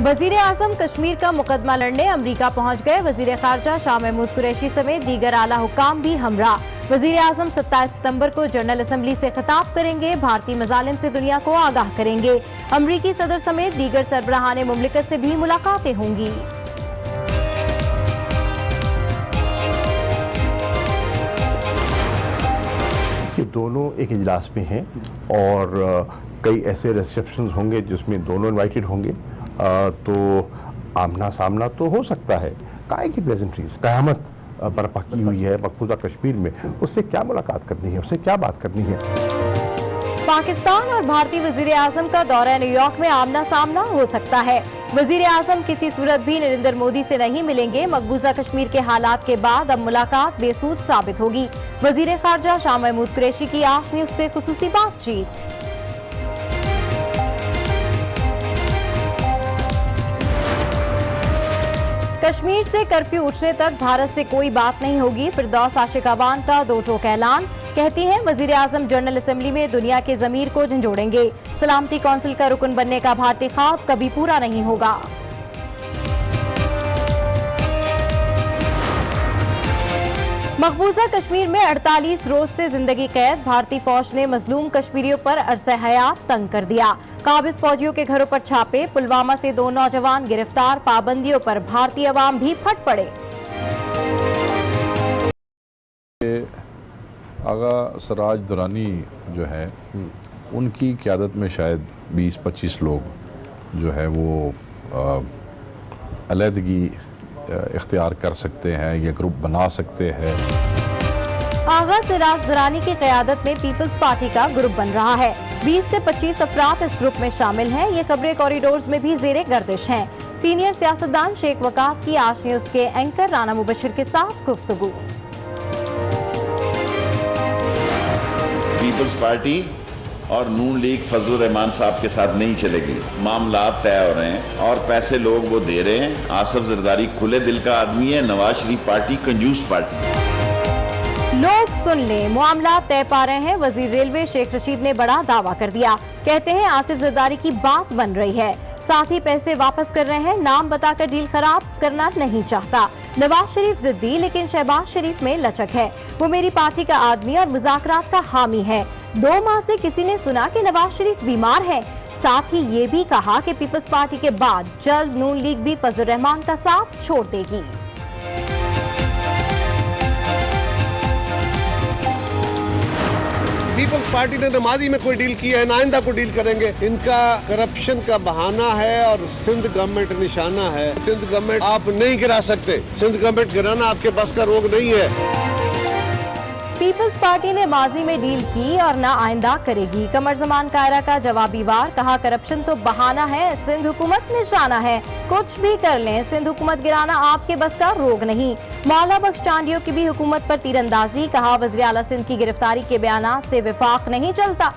वजीर आजम कश्मीर का मुकदमा लड़ने अमरीका पहुंच गए। वजीर खारजा शाह महमूद कुरैशी समेत दीगर आला हुक्काम भी हमरा। वजीर आजम 27 सितंबर को जनरल असम्बली से खिताब करेंगे। भारतीय मजालिम से दुनिया को आगाह करेंगे। अमरीकी सदर समेत दीगर सरबराहान मुमलिकत से भी मुलाकातें होंगी। ये दोनों एक इजलास में हैं और कई ऐसे रिसेप्शंस होंगे जिसमें दोनों इनवाइटेड होंगे, तो आमना सामना तो हो सकता है। काहे की प्रेजेंट्रीज कयामत बर्पा की हुई है मकबूजा कश्मीर में, उससे क्या मुलाकात करनी है, उससे क्या बात करनी है। पाकिस्तान और भारतीय वजीर आजम का दौरा न्यूयॉर्क में आमना सामना हो सकता है। वजीर आजम किसी सूरत भी नरेंद्र मोदी से नहीं मिलेंगे। मकबूजा कश्मीर के हालात के बाद अब मुलाकात बेसूद साबित होगी। वजीर खारजा शाह महमूद कुरैशी की आज न्यूज से खुसूसी बातचीत। कश्मीर से कर्फ्यू उठने तक भारत से कोई बात नहीं होगी। फिरदौस आशिकाबान का दो टोक ऐलान। कहती हैं वजीर आजम जनरल असेंबली में दुनिया के जमीर को झंझोड़ेंगे। सलामती कौंसिल का रुकन बनने का भारतीय ख्वाब कभी पूरा नहीं होगा। मकबूजा कश्मीर में 48 रोज से जिंदगी कैद। भारतीय फौज ने मजलूम कश्मीरियों पर अरसे हयात तंग कर दिया। काबिज फौजियों के घरों पर छापे। पुलवामा से 2 नौजवान गिरफ्तार। पाबंदियों पर भारतीय अवाम भी फट पड़े। आगा सराज दुरानी जो है उनकी क़यादत में शायद 20-25 लोग जो है वो अलहदगी इख्तियार कर सकते हैं, ये ग्रुप बना सकते हैं। आगा सिराज दुरानी की क़यादत में पीपल्स पार्टी का ग्रुप बन रहा है। 20 से 25 अफराद इस ग्रुप में शामिल हैं। ये खबरें कॉरिडोर्स में भी ज़ेरे गर्दिश हैं। सीनियर सियासतदान शेख वकास की आज न्यूज के एंकर राना मुबशिर के साथ गुफ्तगू। पीपल्स पार्टी और नून लीग फजलुर रहमान साहब के साथ नहीं चलेगी। मामला तय हो रहे हैं और पैसे लोग वो दे रहे हैं। आसिफ जरदारी खुले दिल का आदमी है, नवाज शरीफ पार्टी कंजूस पार्टी। लोग सुन लें, मामला तय पा रहे हैं। वजीर रेलवे शेख रशीद ने बड़ा दावा कर दिया। कहते हैं आसिफ जरदारी की बात बन रही है, साथ ही पैसे वापस कर रहे हैं। नाम बताकर डील खराब करना नहीं चाहता। नवाज शरीफ जिद्दी, लेकिन शहबाज शरीफ में लचक है। वो मेरी पार्टी का आदमी और मुज़ाकरात का हामी है। 2 माह से किसी ने सुना कि नवाज शरीफ बीमार है। साथ ही ये भी कहा कि पीपल्स पार्टी के बाद जल्द नून लीग भी फजलुर रहमान का साथ छोड़ देगी। पीपल्स पार्टी ने नमाजी में कोई डील की है, नाइंदा को डील करेंगे। इनका करप्शन का बहाना है और सिंध गवर्नमेंट निशाना है। सिंध गवर्नमेंट आप नहीं गिरा सकते। सिंध गवर्नमेंट गिराना आपके बस का रोग नहीं है। पीपल्स पार्टी ने माजी में डील की और न आइंदा करेगी। कमर जमान कायरा का जवाबी वार। कहा करप्शन तो बहाना है, सिंध हुकूमत निशाना है। कुछ भी कर लें, सिंध हुकूमत गिराना आपके बस का रोग नहीं। मौला बख्श चांडियों की भी हुकूमत पर तीरंदाजी। कहा वज़ीर आला सिंध की गिरफ्तारी के बयानात से विफाक नहीं चलता।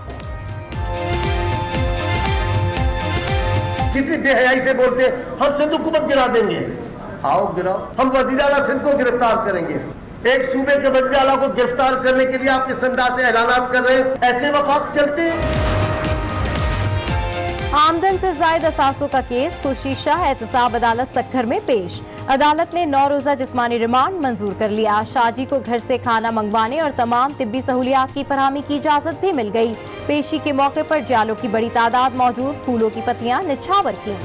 कितनी बेहयाई से बोलते हम सिंध हुकूमत गिरा देंगे। आओ गिराओ, हम वज़ीर आला सिंध को गिरफ्तार करेंगे। एक सूबे के वज़ीर आला को गिरफ्तार करने के लिए आप किस अंदाज से ऐलानात कर रहे हैं? ऐसे वफाक चलते हैं। आमदन से जायद असासों का केस। खुर्शीद शाह एहतसाब अदालत सक्खर में पेश। अदालत ने 9 रोजा जिस्मानी रिमांड मंजूर कर लिया। शाहजी को घर से खाना मंगवाने और तमाम तिब्बी सहूलियात की फरहमी की इजाजत भी मिल गई। पेशी के मौके पर जालों की बड़ी तादाद मौजूद। फूलों की पत्तियां निछावर की।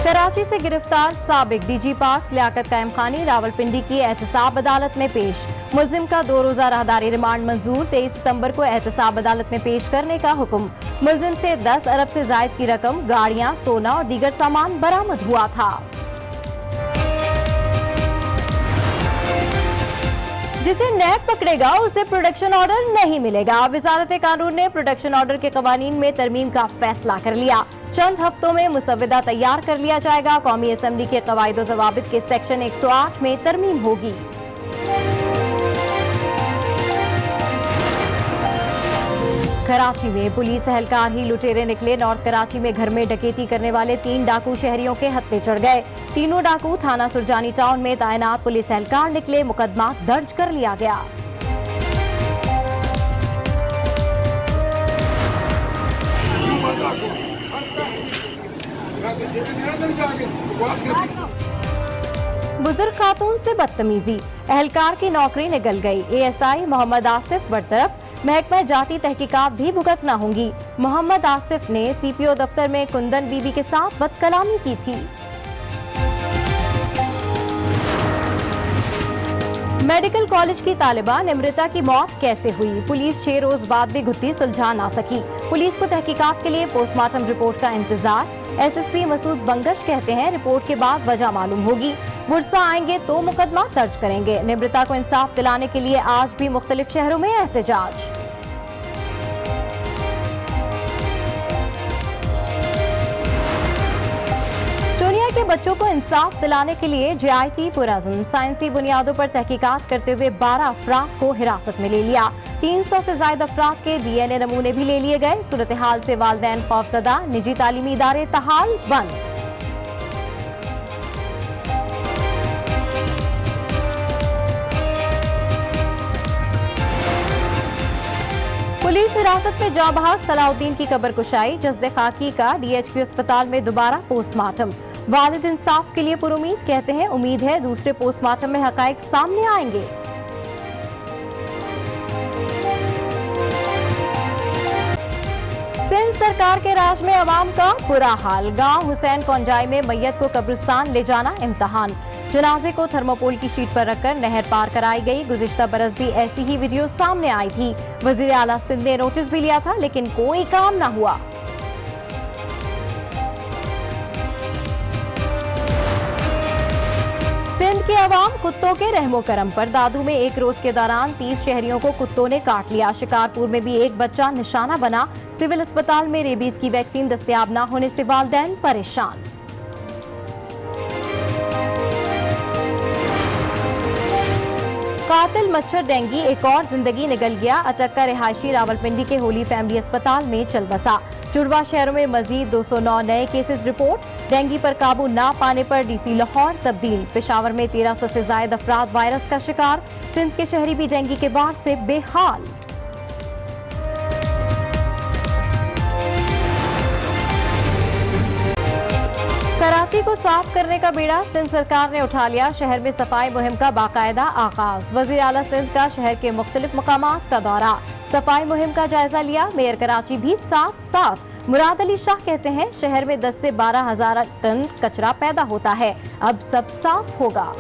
कराची से गिरफ्तार साबिक डीजी पाक लियाकत कायम खानी रावलपिंडी की एहतसाब अदालत में पेश। मुलजिम का 2 रोजा राहदारी रिमांड मंजूर। 23 सितंबर को एहतसाब अदालत में पेश करने का हुक्म। मुलजिम से 10 अरब से जायद की रकम, गाड़ियां, सोना और दीगर सामान बरामद हुआ था। जिसे नैब पकड़ेगा उसे प्रोडक्शन ऑर्डर नहीं मिलेगा। वजारत कानून ने प्रोडक्शन ऑर्डर के कवानीन में तरमीम का फैसला कर लिया। चंद हफ्तों में मुसव्वदा तैयार कर लिया जाएगा। कौमी असेंबली के कवायद व ज़वाबित के सेक्शन 108 में तरमीम होगी। कराची में पुलिस एहलकार ही लुटेरे निकले। नॉर्थ कराची में घर में डकैती करने वाले 3 डाकू शहरियों के हत्थे चढ़ गए। तीनों डाकू थाना सुरजानी टाउन में तैनात पुलिस एहलकार निकले। मुकदमा दर्ज कर लिया गया। बुजुर्ग खातून से बदतमीजी, एहलकार की नौकरी निगल गई। एएसआई मोहम्मद आसिफ बरतरफ, महकमा जाती तहकीकात भी भुगतना होंगी। मोहम्मद आसिफ ने सीपीओ दफ्तर में कुंदन बीबी के साथ बदकलामी की थी। मेडिकल कॉलेज की तालिबा निमृता की मौत कैसे हुई? पुलिस 6 रोज बाद भी गुत्थी सुलझा ना सकी। पुलिस को तहकीकात के लिए पोस्टमार्टम रिपोर्ट का इंतजार। एसएसपी मसूद बंगश कहते हैं रिपोर्ट के बाद वजह मालूम होगी। मुर्सा आएंगे तो मुकदमा दर्ज करेंगे। निमृता को इंसाफ दिलाने के लिए आज भी मुख्तलिफ शहरों में एहतजाज। चोनिया के बच्चों को इंसाफ दिलाने के लिए JIT पुराज़्म साइंसी बुनियादों पर तहकीकात करते हुए 12 अफराद को हिरासत में ले लिया। 300 से ज्यादा अफराद के DNA नमूने भी ले लिए गए। सूरत हाल से वालिदैन खौफजदा, निजी तालीमी इदारे तहाल बंद। पुलिस हिरासत में जाबहाक सलाउद्दीन की कब्र कुशाई। जस्दे खाकी का DHQ अस्पताल में दोबारा पोस्टमार्टम। वालिद इंसाफ के लिए पुरुमीद, कहते हैं उम्मीद है दूसरे पोस्टमार्टम में हकायक सामने आएंगे। सिंध सरकार के राज में अवाम का बुरा हाल। गांव हुसैन कौंजाई में मैयत को कब्रिस्तान ले जाना इम्तहान। जनाजे को थर्मोपोल की शीट पर रखकर नहर पार कराई गई। गुज़िश्ता बरस भी ऐसी ही वीडियो सामने आई थी। वजीर आला सिंध ने नोटिस भी लिया था लेकिन कोई काम न हुआ। सिंध के अवाम कुत्तों के रहमो करम पर। दादू में एक रोज के दौरान 30 शहरियों को कुत्तों ने काट लिया। शिकारपुर में भी एक बच्चा निशाना बना। सिविल अस्पताल में रेबीज की वैक्सीन दस्तयाब न होने से वालिदैन परेशान। कातिल मच्छर डेंगी, एक और जिंदगी निगल गया। अटक का रिहायशी रावलपिंडी के होली फैमिली अस्पताल में चल बसा। जुड़वा शहरों में मजीद 209 नए केसेस रिपोर्ट। डेंगी पर काबू ना पाने पर DC लाहौर तब्दील। पेशावर में 1300 से ज्यादा अफराद वायरस का शिकार। सिंध के शहरी भी डेंगी के बाढ़ से बेहाल। कराची को साफ करने का बीड़ा सिंध सरकार ने उठा लिया। शहर में सफाई मुहिम का बाकायदा आगाज। वजीर आला सिंध का शहर के मुख्तलिफ मकामात का दौरा। सफाई मुहिम का जायजा लिया। मेयर कराची भी साथ। मुराद अली शाह कहते हैं शहर में 10 से 12 हजार टन कचरा पैदा होता है, अब सब साफ होगा।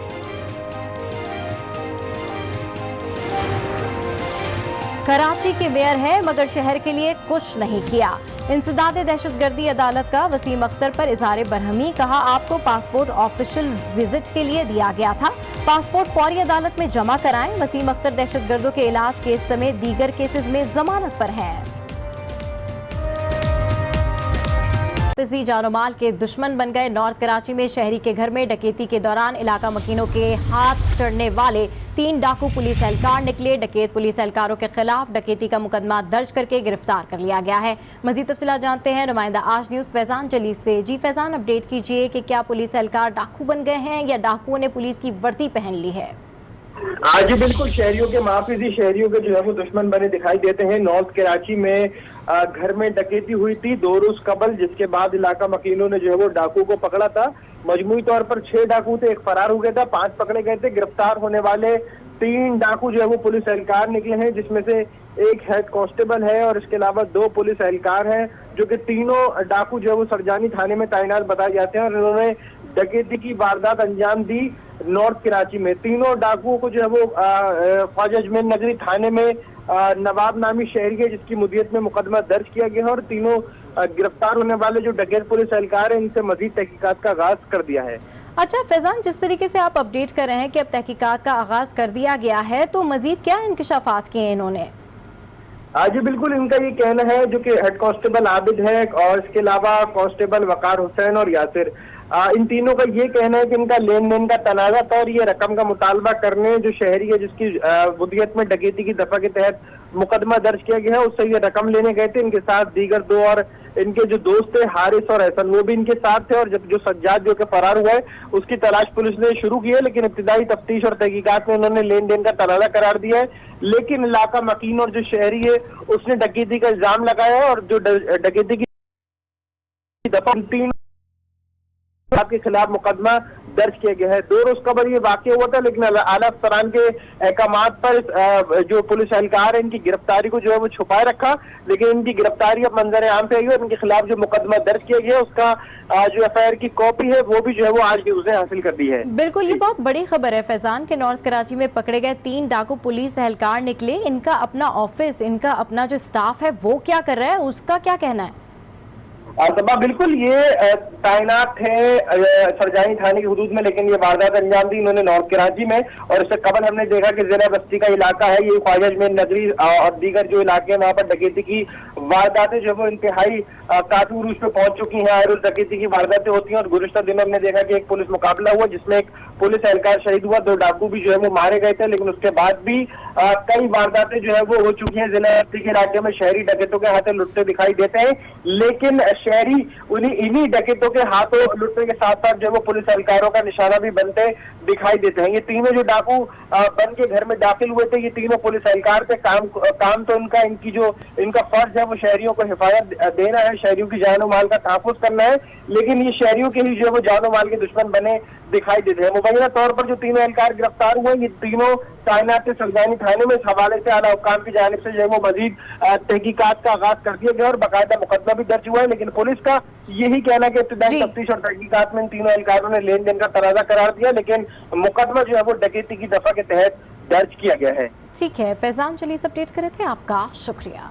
कराची के मेयर है मगर शहर के लिए कुछ नहीं किया। इंसदाद दहशतगर्दी अदालत का वसीम अख्तर पर इजहार बरहमी। कहा आपको पासपोर्ट ऑफिशियल विजिट के लिए दिया गया था, पासपोर्ट फौरी अदालत में जमा कराएं। वसीम अख्तर दहशतगर्दों के इलाज केस समेत दीगर केसेस में जमानत पर हैं। पिसी जानोमाल के दुश्मन बन गए। नॉर्थ कराची में शहरी के घर में डकैती के दौरान इलाका मकीनों के हाथ चढ़ने वाले 3 डाकू पुलिस एहलकार निकले। डकैत पुलिस एहलकारों के खिलाफ डकैती का मुकदमा दर्ज करके गिरफ्तार कर लिया गया है। मजीद तफसीलात जानते हैं नुमाइंदा आज न्यूज़ फैजान जलील से। जी फैजान, अपडेट कीजिए कि क्या पुलिस एहलकार डाकू बन गए हैं या डाकुओं ने पुलिस की वर्दी पहन ली है? आज बिल्कुल शहरियों के माफिजी शहरियों के जो है वो दुश्मन बने दिखाई देते हैं। नॉर्थ कराची में घर में डकैती हुई थी 2 रोज कबल, जिसके बाद इलाका मकीनों ने जो है वो डाकू को पकड़ा था। मजमूई तौर पर 6 डाकू थे, एक फरार हो गया था, 5 पकड़े गए थे। गिरफ्तार होने वाले 3 डाकू जो है वो पुलिस एहलकार निकले हैं, जिसमें से एक हेड कांस्टेबल है और इसके अलावा 2 पुलिस एहलकार हैं, जो कि तीनों डाकू जो है वो सरजानी थाने में तैनात बताए जाते हैं और इन्होंने डकैती की वारदात अंजाम दी नॉर्थ कराची में। तीनों डाकुओं को जो है वो ख्वाजा अजमेर नगरी थाने में नवाब नामी शहरी है जिसकी मुद्दत में मुकदमा दर्ज किया गया है और तीनों गिरफ्तार होने वाले जो डकैत पुलिस एहलकार है इनसे मजीद तहकीकात का आगाज कर दिया है। अच्छा फैजान, जिस तरीके से आप अपडेट कर रहे हैं कि अब तहकीकात का आगाज कर दिया गया है, तो मजीद क्या इंकशाफात किए इन्होंने? जी बिल्कुल, इनका ये कहना है जो कि हेड कांस्टेबल आबिद है और इसके अलावा कांस्टेबल वकार हुसैन और यासिर, इन तीनों का ये कहना है कि इनका लेन देन का तनाजा था और ये रकम का मुतालबा करने जो शहरी है जिसकी बुदियत में डकैती की दफा के तहत मुकदमा दर्ज किया गया है उससे ये रकम लेने गए थे। इनके साथ दीगर दो और इनके जो दोस्त थे हारिस और एहसन वो भी इनके साथ थे और जब जो सज्जाद जो कि फरार हुआ है उसकी तलाश पुलिस ने शुरू की है, लेकिन इब्तिदाई तफ्तीश और तहकीकात में उन्होंने लेन देन का तनाजा करार दिया है। लेकिन इलाका मकीन और जो शहरी है उसने डकैती का इल्जाम लगाया है और जो डकैती की दफा तीन के खिलाफ मुकदमा दर्ज किया गया है। 2 रोज कबल ये वाकया हुआ था, लेकिन आला अफसरान के अहकामात पर जो पुलिस एहलकार है इनकी गिरफ्तारी को जो है वो छुपाए रखा, लेकिन इनकी गिरफ्तारी अब मंजर आम पे आई है और इनके खिलाफ जो मुकदमा दर्ज किया गया है उसका जो एफआईआर की कॉपी है वो भी जो है वो आज न्यूज़ ने हासिल कर दी है। बिल्कुल, ये बहुत बड़ी खबर है फैजान के नॉर्थ कराची में पकड़े गए 3 डाकू पुलिस एहलकार निकले। इनका अपना ऑफिस, इनका अपना जो स्टाफ है वो क्या कर रहा है, उसका क्या कहना है? तबा बिल्कुल ये तैनात है सरजानी थाने की हदूद में, लेकिन ये वारदात अंजाम दी इन्होंने नॉर्थ कराची में। और इससे कबल हमने देखा कि जिला बस्ती का इलाका है ये ख्वाजा में नगरी और दीगर जो इलाके हैं वहाँ पर डकैती की वारदातें जो वो इंतहाई काफी उरूज पे पहुंच चुकी हैं। हर रोज डकैती की वारदातें होती हैं और गुज़िश्ता दिनों हमने देखा कि एक पुलिस मुकाबला हुआ जिसमें एक पुलिस एहलकार शहीद हुआ, 2 डाकू भी जो है वो मारे गए थे, लेकिन उसके बाद भी कई वारदातें जो है वो हो चुकी हैं। जिला बस्ती के इलाके में शहरी डकैतों के हाथों लुटते दिखाई देते हैं, लेकिन शहरी इन्हीं डकैतों के हाथों लुटने के साथ साथ जो है वो पुलिस एहलकारों का निशाना भी बनते दिखाई देते हैं। ये तीनों जो डाकू बन के घर में दाखिल हुए थे ये तीनों पुलिस एहलकार थे। काम तो इनका फर्ज है वो शहरियों को हिफाजत देना है, शहरियों की जान माल का तहफ़्फ़ुज़ करना है, लेकिन ये शहरियों के ही जो है वो जान माल के दुश्मन बने दिखाई देते हैं। मुबैना तौर पर जो तीनों एहलकार गिरफ्तार हुए ये तीनों तैनात सरजानी थाने में इस हवाले से आला हुक्काम की जानिब से जो है वो मजीद तहकीकात का आगाज कर दिया गया और बाकायदा मुकदमा भी दर्ज हुआ है, लेकिन पुलिस का यही कहना है कि इब्तिदाई तफ्तीश और तहकीकात में इन तीनों एहलकारों ने लेन देन का तनाजा करार दिया, लेकिन मुकदमा जो है वो डकैती की दफा के तहत दर्ज किया गया है। ठीक है फैजान, चलिए अपडेट कर रहे थे, आपका शुक्रिया।